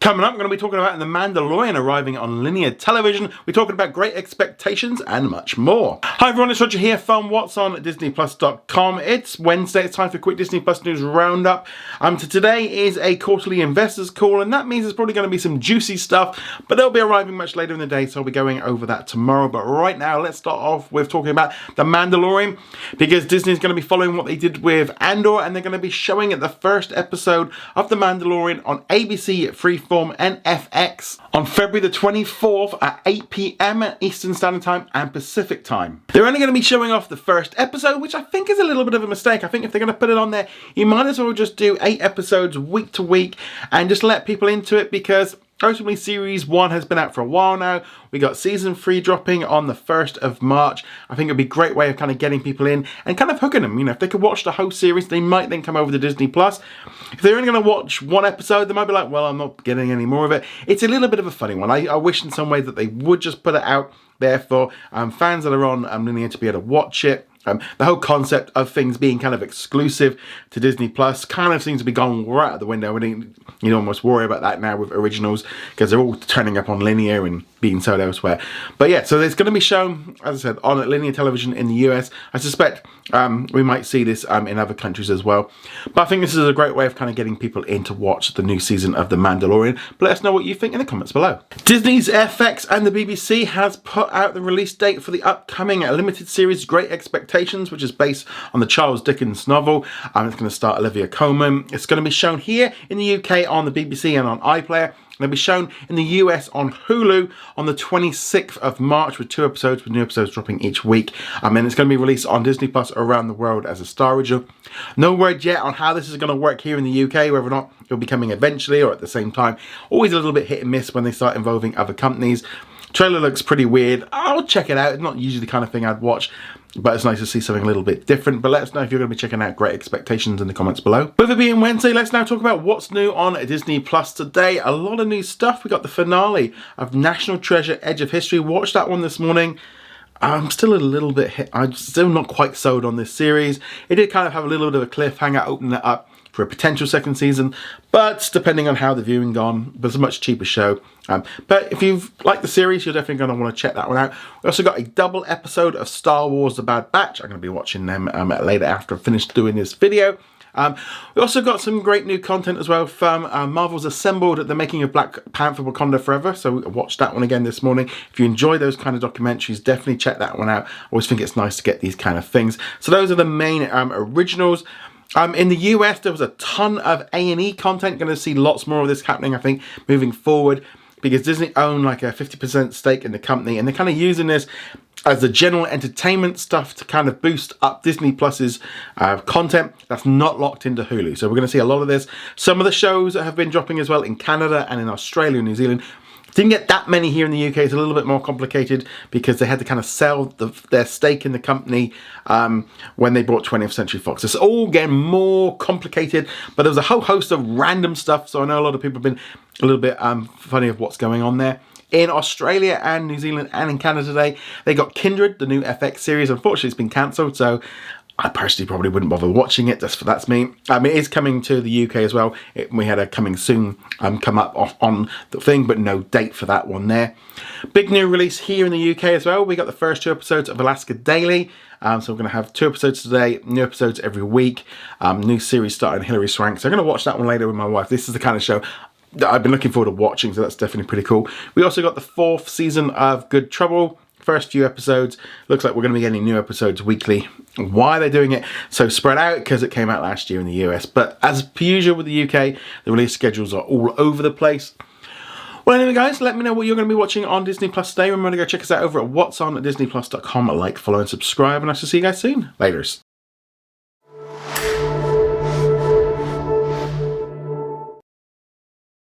Coming up, I'm going to be talking about The Mandalorian arriving on linear television. We're talking about Great Expectations and much more. Hi everyone, it's Roger here from What's on disneyplus.com. It's Wednesday, it's time for a quick Disney Plus news roundup. So today is a quarterly investors call, and that means there's probably going to be some juicy stuff, but they'll be arriving much later in the day, so I'll be going over that tomorrow. But right now, let's start off with talking about The Mandalorian, because Disney's going to be following what they did with Andor, and they're going to be showing the first episode of The Mandalorian on ABC Freeform and FX on February the 24th at 8 p.m. Eastern Standard Time and Pacific Time. They're only going to be showing off the first episode, which I think is a little bit of a mistake. I think if they're going to put it on there, you might as well just do 8 episodes week to week and just let people into it, because ultimately, Series 1 has been out for a while now. We got Season 3 dropping on the 1st of March. I think it would be a great way of kind of getting people in and kind of hooking them. You know, if they could watch the whole series, they might then come over to Disney Plus. If they're only going to watch one episode, they might be like, well, I'm not getting any more of it. It's a little bit of a funny one. I wish in some way that they would just put it out there for fans that are on linear to be able to watch it. The whole concept of things being kind of exclusive to Disney Plus kind of seems to be gone right out the window. You almost worry about that now with originals, because they're all turning up on linear and being sold elsewhere. But yeah, so it's going to be shown, as I said, on linear television in the US. I suspect we might see this in other countries as well. But I think this is a great way of kind of getting people in to watch the new season of The Mandalorian. But let us know what you think in the comments below. Disney's FX and the BBC has put out the release date for the upcoming limited series Great Expectations, which is based on the Charles Dickens novel. It's going to star Olivia Colman. It's going to be shown here in the UK on the BBC and on iPlayer. They'll be shown in the US on Hulu on the 26th of March with 2 episodes, with new episodes dropping each week. And it's going to be released on Disney Plus around the world as a Star original. No word yet on how this is going to work here in the UK, whether or not it'll be coming eventually or at the same time. Always a little bit hit and miss when they start involving other companies. Trailer looks pretty weird. I'll check it out. It's not usually the kind of thing I'd watch, but it's nice to see something a little bit different. But let us know if you're going to be checking out Great Expectations in the comments below. With it being Wednesday, let's now talk about what's new on Disney Plus today. A lot of new stuff. We got the finale of National Treasure: Edge of History. Watched that one this morning. I'm still a little bit I'm still not quite sold on this series. It did kind of have a little bit of a cliffhanger, opening it up for a potential second season, but depending on how the viewing gone, it's a much cheaper show. But if you've liked the series, you're definitely going to want to check that one out. We also got a double episode of Star Wars: The Bad Batch. I'm going to be watching them later after I've finished doing this video. We also got some great new content as well from Marvel's Assembled at the making of Black Panther: Wakanda Forever. So we watched that one again this morning. If you enjoy those kind of documentaries, definitely check that one out. I always think it's nice to get these kind of things. So those are the main originals. In the US, there was a ton of A&E content. Going to see lots more of this happening, I think, moving forward, because Disney own like a 50% stake in the company, and they're kind of using this as the general entertainment stuff to kind of boost up Disney Plus's content that's not locked into Hulu. So we're going to see a lot of this. Some of the shows have been dropping as well in Canada and in Australia and New Zealand. Didn't get that many here in the UK. It's a little bit more complicated because they had to kind of sell their stake in the company when they bought 20th Century Fox. It's all getting more complicated, but there was a whole host of random stuff. So I know a lot of people have been a little bit funny of what's going on there. In Australia and New Zealand and in Canada today, they got Kindred, the new FX series. Unfortunately, it's been cancelled, so I personally probably wouldn't bother watching it. That's me. It is coming to the UK as well. We had a coming soon come up on the thing, but no date for that one there. Big new release here in the UK as well. We got the first 2 episodes of Alaska Daily. So we're going to have 2 episodes today, new episodes every week. New series starting Hilary Swank. So I'm going to watch that one later with my wife. This is the kind of show that I've been looking forward to watching, so that's definitely pretty cool. We also got the 4th season of Good Trouble. First few episodes. Looks like we're going to be getting new episodes weekly. Why they're doing it so spread out? Because it came out last year in the US. But as per usual with the UK, the release schedules are all over the place. Well, anyway, guys, let me know what you're going to be watching on Disney Plus today. Remember to go check us out over at whatsondisneyplus.com. Like, follow, and subscribe. And I shall see you guys soon. Laters.